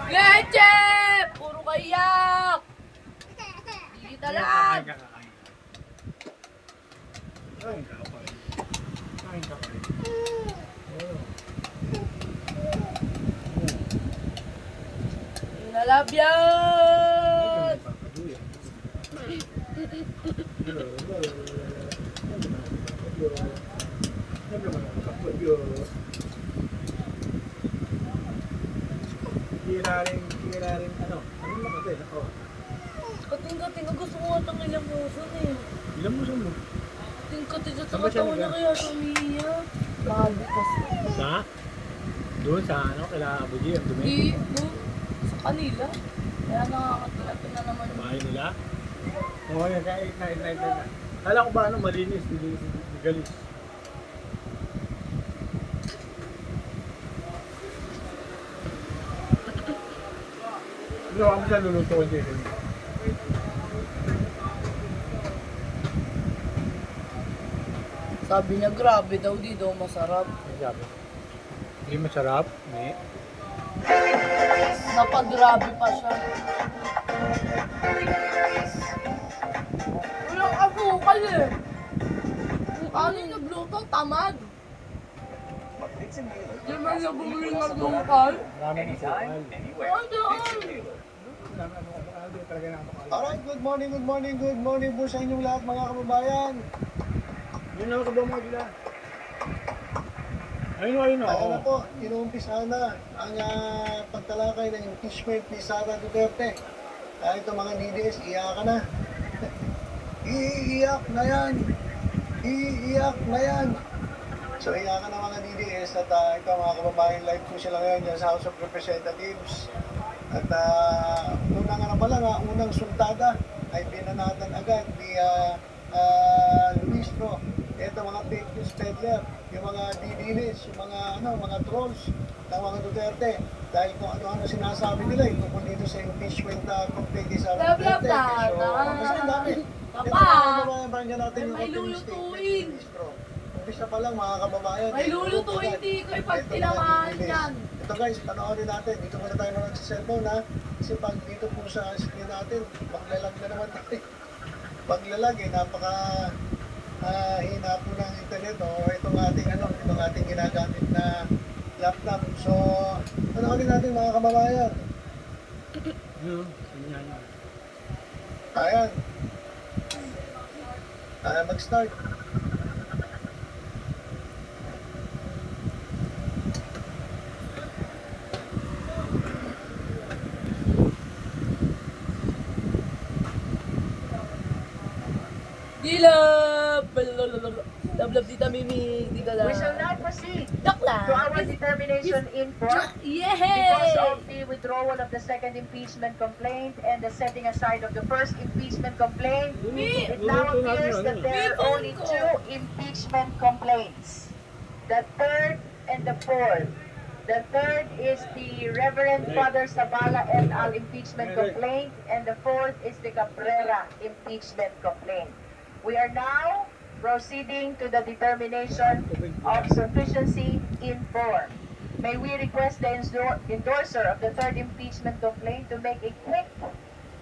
Leche! Puro kayak! Dito lang! Nalabyan! Kira rin, ano na kasi, Kating-kating, gusto ko nga itong ilamusan eh. ilan mo mo? Kating-kating sa Saan ba siya katawan niya nag- kaya siya umiiyak. Bago kasi. Sa? Doon sa ano, kila Abuji, ang dumi? Di, doon, sa kanila. Kaya nakakatulapin na naman yung Bahay nila? Oo, yan, kahit. Kala ko ba ano, malinis, galis. Ano, ako siya luluto ko dito. Sabi niya, grabe daw, di daw masarap. Ano sabi? Hindi masarap? Hindi. Napagrabe pa siya. Walang asukal eh. Kung ano yung nagluto, tamad. Di man niya bumili ng asukal. Marami ng sukal. Ay, daan. Alright, good morning po sa inyong lahat mga kababayan. Yun na, kabang mga gila. Ayun na, Ayan na oo. po, inuumpisa na ang pagtalakay ng impeachment ni Sara Duterte. Dahil ito mga DDS, iyakan na. Iiyak na yan. Iiyak na yan. So iyakan na mga DDS at ito mga kababayan, live po sila ngayon dyan sa House of Representatives. At unang ano pala nga, unang sultada ay binanatan agad ni Luistro. Ito mga fake news peddler, yung mga didilis, yung mga mga trolls ng mga Duterte. Dahil kung ano-ano sinasabi nila, tungkol dito sa impeachment complaint ni Sara Duterte. Kasi ang dami. Ito mga kababayan, bangyan natin yung May opening statement lulutuin. ni Luistro. Umpisa pa lang mga kababayan. May lulutuin dito eh, pag tinamaan yan. Ito guys, panoorin natin. Dito muna tayo manood sa cellphone ha. Kasi pag dito po sa screen natin, maglalag na naman tayo. Paglalag eh, napaka hina po ng internet o itong ating ginagamit na laptop. So, panoorin natin mga kababayan. Yun, ganyan. Ayan. Mag-start. Dilab! Lablab dita Mimi, dita lang. We shall now proceed Joke lang. to our determination in court because Yehey! of the withdrawal of the second impeachment complaint and the setting aside of the first impeachment complaint. It now appears that there are only two impeachment complaints. The third and the fourth. The third is the Reverend Father Sabala et al. Impeachment complaint, and the fourth is the Cabrera impeachment complaint. We are now proceeding to the determination of sufficiency in form. May we request the endorser of the third impeachment complaint to make a quick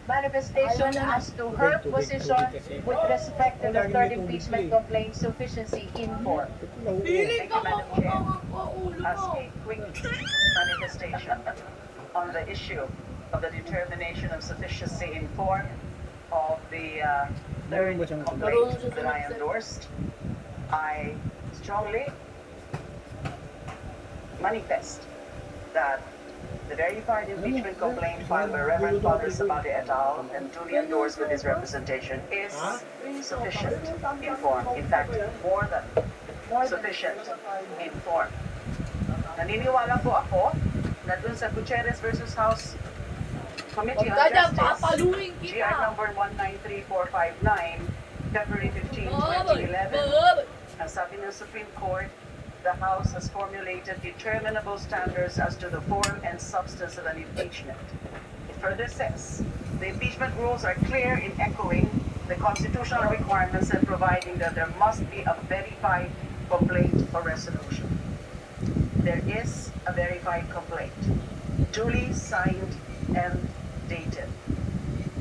manifestation as to her position with respect to the third impeachment complaint sufficiency in form. Piling ka Madam mo, Chair. ulo As mo. a quick manifestation on the issue of the determination of sufficiency in form of the third complaint that I endorsed, I strongly manifest that the verified impeachment complaint filed by Reverend Father Sabate et al. And duly endorsed with his representation is sufficient in form. In fact, more than sufficient in form. Naniniwala po ako na dun sa Gutierrez versus House Committee on Huwag ka dyan, Justice, papaluin GR kita. number 193459, February 15, Baboy, 2011, baboy. ang sabi ng Supreme Court, the House has formulated determinable standards as to the form and substance of an impeachment. It further says The impeachment rules are clear in echoing the constitutional requirements and providing that there must be a verified complaint or resolution. There is a verified complaint, duly signed and dated.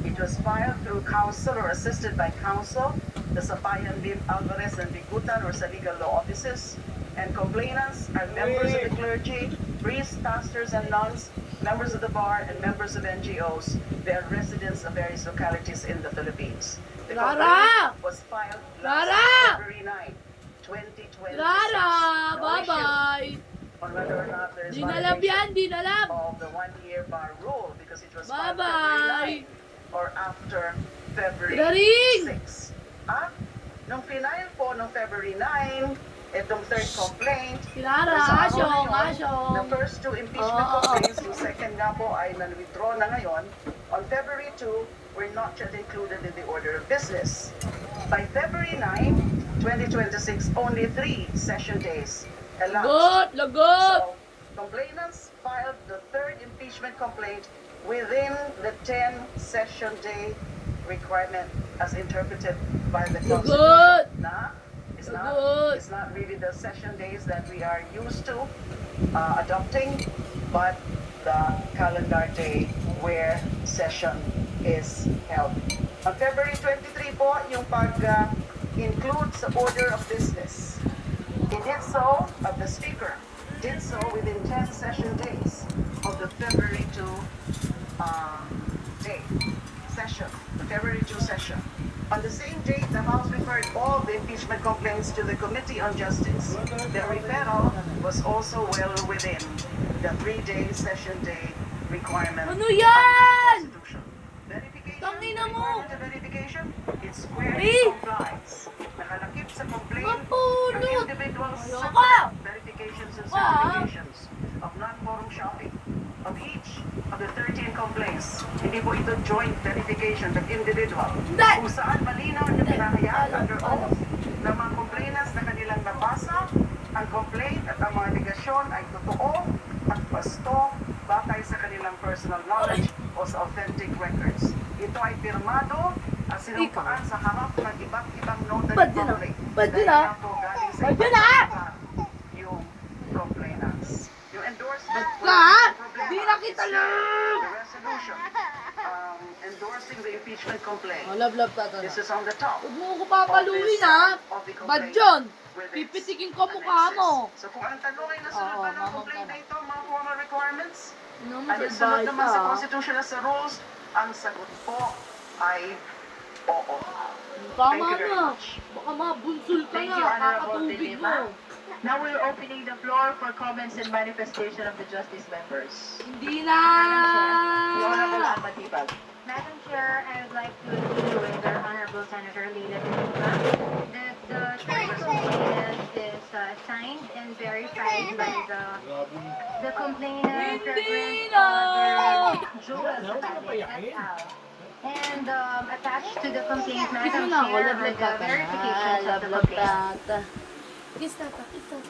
It was filed through counsel or assisted by counsel, the Sapayan Lim Alvarez and Bigutan or sa legal law offices, and complainants are members of the clergy, priests, pastors, and nuns, members of the bar, and members of NGOs. They are residents of various localities in the Philippines. The Lara! complaint was filed last Lara! February 9, 2026. Lara, No issue bye-bye. on whether or not there is Di na lab yan, di na lab. of the one-year bar rule because it was filed Bye-bye. February 9 or after February Daring! 6. At nung final po nung February 9, itong third complaint, Si Lara, sa araw asyong, na yun, asyong. the first two impeachment Oo. complaints, yung second nga po ay nan-withdraw na ngayon. On February 2, were not yet included in the order of business. By February 9, 2026, only 3 session days elapsed. Lagot, lagot. So, complainants filed the third impeachment complaint within the 10 session day requirement as interpreted by the Good. Constitution. Good. It's not really the session days that we are used to adopting, but the calendar day where session is held. On February 23 po, yung pag-include sa order of business. He did so, the Speaker did so within 10 session days of the February 2 session, the February 2 session. On the same date, the House referred all the impeachment complaints to the Committee on Justice. The referral was also well within the 3-day session day requirement Ano yan? of the Constitution. Verification, Tangina mo. requirement of verification, it squarely Eh. complies. Nakalakip sa complaint Mapulot. yung individual's Ayoko. separate verifications and Ah. certifications of non-quorum shopping of each of the 13 complaints. Hindi po ito joint verification of individual. Hindi. Kung saan malinaw na pinahayag under oath ng mga complainants na kanilang nabasa, ang complaint at ang mga negasyon ay totoo at basto batay sa kanilang personal knowledge o sa authentic records. Ito ay pirmado at sinumpaan sa harap ng iba't ibang notary Bad yun, ah. public. Bad yun, Dahil ah. nga po galing sa Bad iba't yun, ah. ibang yung complainants. Yung endorsement Bad ka, ah. problema. Di na kita lang. The resolution endorsing the impeachment complaint. Love tata. This is on the top. Huwag mo ko papaluin ha. Bad yun. Pipitikin ko mukha mo. So kung ang tanong ay nasunod Oo, ba ng mamang complaint ka. na ito, mga formal requirements? Ano mo Ano sa sunod bahay naman sa ka? Constitution at sa rules? Ang sagot po ay oo. Tama Thank you very na. much. Baka mabunsul ka Thank na. you, Honorable Kakatubig Dilima. mo. Now we're opening the floor for comments and manifestation of the justice members. Hindi na. The Honorable Ann Matibag. Madam Chair, I would like to agree with the Honorable Senator Leila De Lima that the third complaint is signed and verified by the complainant, Hindi Reverend na. Joel Sabali et al. And attached to the complaint, Kiss mo Madam na ako. Chair, Love are the tata. verifications of the complaint. Tata. Kiss tata. Kiss tata.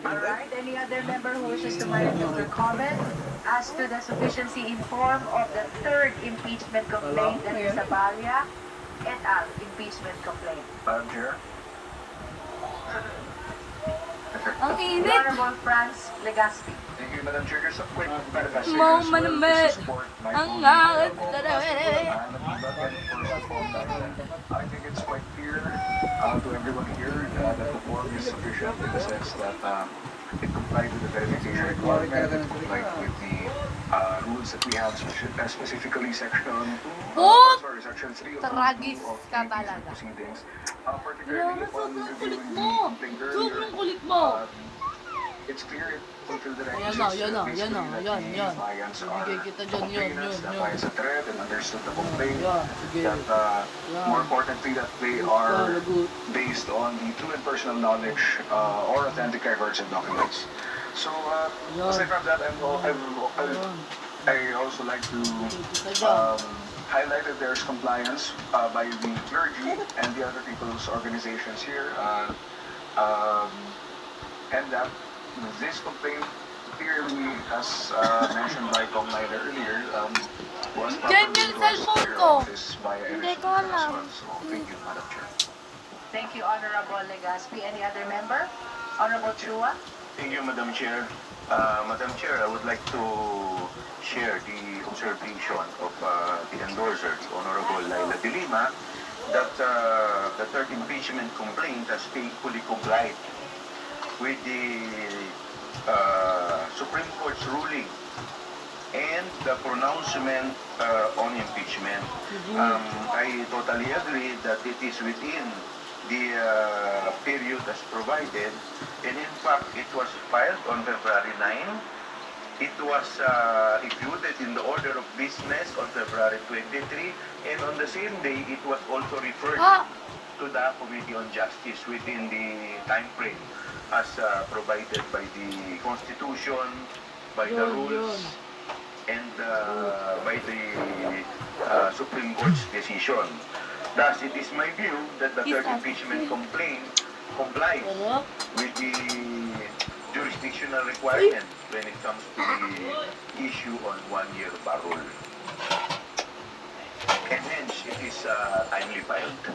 Alright, any other member who wishes to manifest their comment as to the sufficiency in form of the third impeachment complaint that is Zabalia et al. Impeachment complaint? Madam Chair, Ang The init. Honorable Franz Legaspi. thank you, Madam Chair. Just a quick manifestation Mau as well manamit. to support my Ang full ngakit. I think it's quite clear to everyone here that the form is sufficient in the sense that it complied with the verification requirement, it complied with the rules that we have, specifically section 2, Oh! section 3 of Tragis of ka the talaga. proceedings. Grabe, Particularly upon sobrang kulit reviewing mo. the complaint earlier, Sobrang kulit mo. it's clear it fulfilled the Ayan requisites. na, yan na, Basically, yan na, that yan, the yan. clients are Bibigay kita dyan, yan, complainants, yan, the yan. clients are threat and understood the complaint. Yan, sige. That Yan. more importantly that they are Lagot. based on the true and personal knowledge or authentic records and documents. So Yan. aside from that, I also like to Kita dyan. highlight that there's compliance by the clergy and the other people's organizations here, and that this complaint clearly, as mentioned by Kong Naida earlier, was Diyan properly yung cellphone endorsed ko. by office via a Hindi ko resolution as alam. well. So, thank you, Madam Chair. Thank you, Honorable Legaspi. Any other member? Honorable Chua? Thank you, Madam Chair. Madam Chair, I would like to share the observation of the endorser, the Honorable Laila de Lima, that the third impeachment complaint has faithfully complied with the Supreme Court's ruling and the pronouncement on impeachment. I totally agree that it is within the period as provided, and in fact, it was filed on February 9. It was included in the order of business on February 23, and on the same day, it was also referred to the Committee on Justice within the time frame as provided by the Constitution, by the rules, and by the Supreme Court's decision. Thus, it is my view that the third impeachment complaint complies with the jurisdictional requirement when it comes to the issue on one-year parole. And hence, it is timely filed.